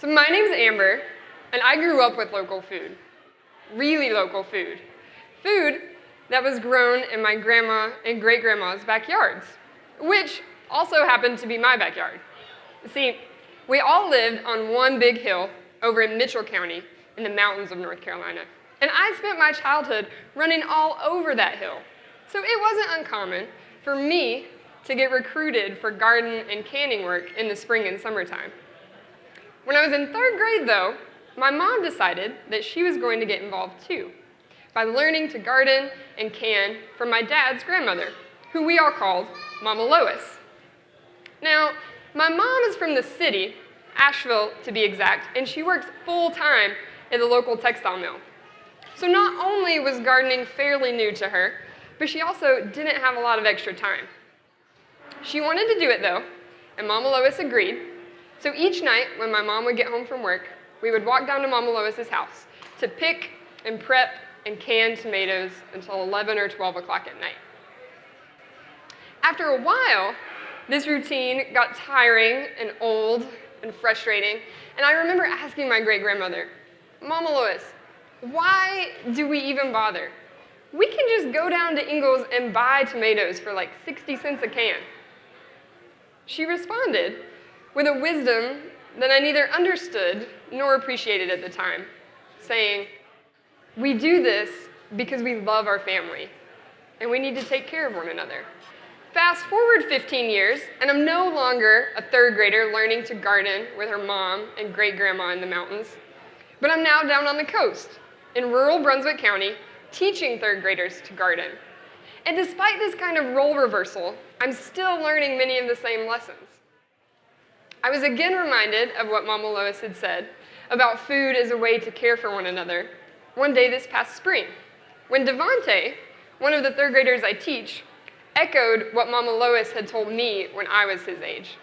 So my name's Amber, and I grew up with local food. Really local food. Food that was grown in my grandma and great-grandma's backyards, which also happened to be my backyard. See, we all lived on one big hill over in Mitchell County in the mountains of North Carolina. And I spent my childhood running all over that hill. So it wasn't uncommon for me to get recruited for garden and canning work in the spring and summertime. When I was in 3rd grade, though, my mom decided that she was going to get involved too, by learning to garden and can from my dad's grandmother, who we all called Mama Lois. Now, my mom is from the city, Asheville to be exact, and she works full-time at the local textile mill. So not only was gardening fairly new to her, but she also didn't have a lot of extra time. She wanted to do it though, and Mama Lois agreed. So each night when my mom would get home from work, we would walk down to Mama Lois's house to pick and prep and can tomatoes until 11 or 12 o'clock at night. After a while, this routine got tiring and old and frustrating, and I remember asking my great-grandmother, Mama Lois, why do we even bother? We can just go down to Ingles and buy tomatoes for like 60 cents a can. She responded with a wisdom that I neither understood nor appreciated at the time, saying, we do this because we love our family, and we need to take care of one another. Fast forward 15 years, and I'm no longer a 3rd grader learning to garden with her mom and great-grandma in the mountains, but I'm now down on the coast in rural Brunswick County teaching 3rd graders to garden. And despite this kind of role reversal, I'm still learning many of the same lessons. I was again reminded of what Mama Lois had said about food as a way to care for one another one day this past spring, when Devante, one of the 3rd graders I teach, echoed what Mama Lois had told me when I was his age.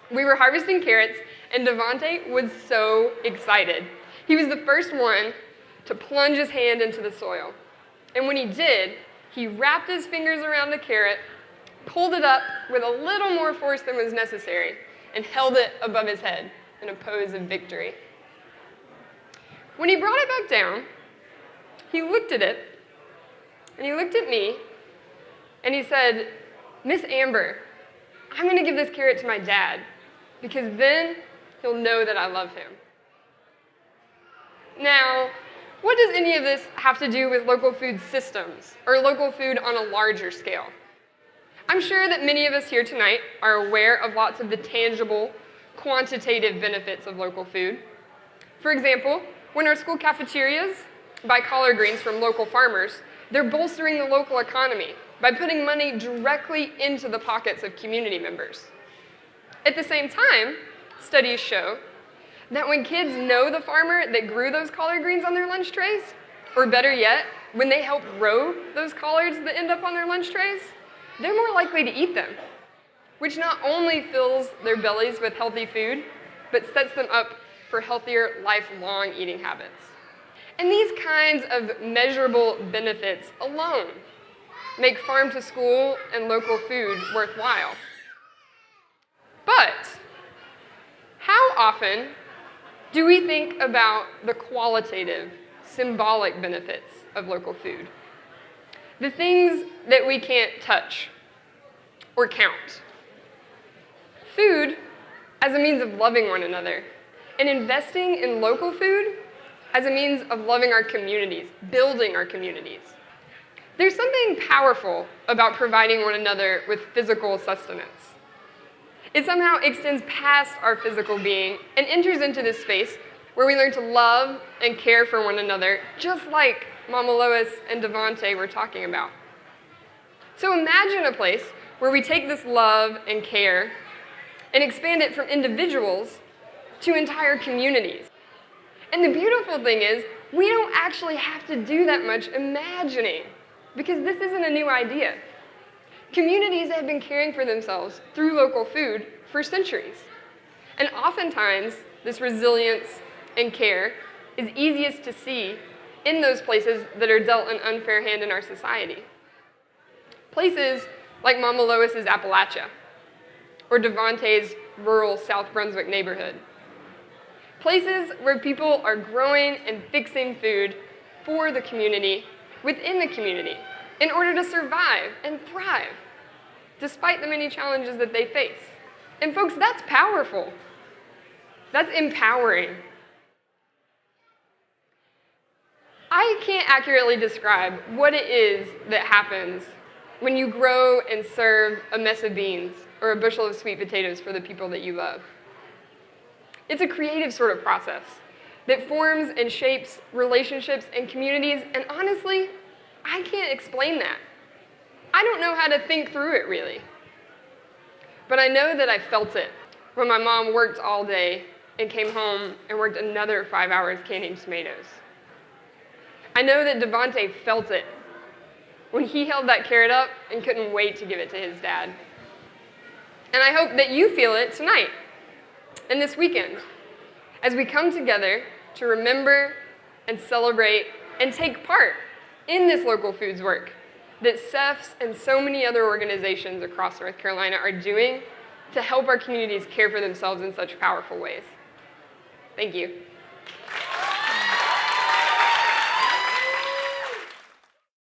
We were harvesting carrots, and Devante was so excited. He was the first one to plunge his hand into the soil. And when he did, he wrapped his fingers around the carrot, pulled it up with a little more force than was necessary, and held it above his head in a pose of victory. When he brought it back down, he looked at it, and he looked at me, and he said, Miss Amber, I'm going to give this carrot to my dad, because then he'll know that I love him. Now, what does any of this have to do with local food systems, or local food on a larger scale? I'm sure that many of us here tonight are aware of lots of the tangible, quantitative benefits of local food. For example, when our school cafeterias buy collard greens from local farmers, they're bolstering the local economy by putting money directly into the pockets of community members. At the same time, studies show that when kids know the farmer that grew those collard greens on their lunch trays, or better yet, when they help grow those collards that end up on their lunch trays, they're more likely to eat them, which not only fills their bellies with healthy food, but sets them up for healthier, lifelong eating habits. And these kinds of measurable benefits alone make farm to school and local food worthwhile. But how often do we think about the qualitative, symbolic benefits of local food? The things that we can't touch or count. Food as a means of loving one another, and investing in local food as a means of loving our communities, building our communities. There's something powerful about providing one another with physical sustenance. It somehow extends past our physical being and enters into this space where we learn to love and care for one another, just like Mama Lois and Devante were talking about. So imagine a place where we take this love and care and expand it from individuals to entire communities. And the beautiful thing is, we don't actually have to do that much imagining, because this isn't a new idea. Communities have been caring for themselves through local food for centuries. And oftentimes, this resilience and care is easiest to see in those places that are dealt an unfair hand in our society. Places like Mama Lois's Appalachia, or Devante's rural South Brunswick neighborhood. Places where people are growing and fixing food for the community, within the community, in order to survive and thrive, despite the many challenges that they face. And folks, that's powerful. That's empowering. I can't accurately describe what it is that happens when you grow and serve a mess of beans or a bushel of sweet potatoes for the people that you love. It's a creative sort of process that forms and shapes relationships and communities, and honestly, I can't explain that. I don't know how to think through it, really. But I know that I felt it when my mom worked all day and came home and worked another 5 hours canning tomatoes. I know that Devontae felt it when he held that carrot up and couldn't wait to give it to his dad. And I hope that you feel it tonight and this weekend as we come together to remember and celebrate and take part in this local foods work that CEFS and so many other organizations across North Carolina are doing to help our communities care for themselves in such powerful ways. Thank you.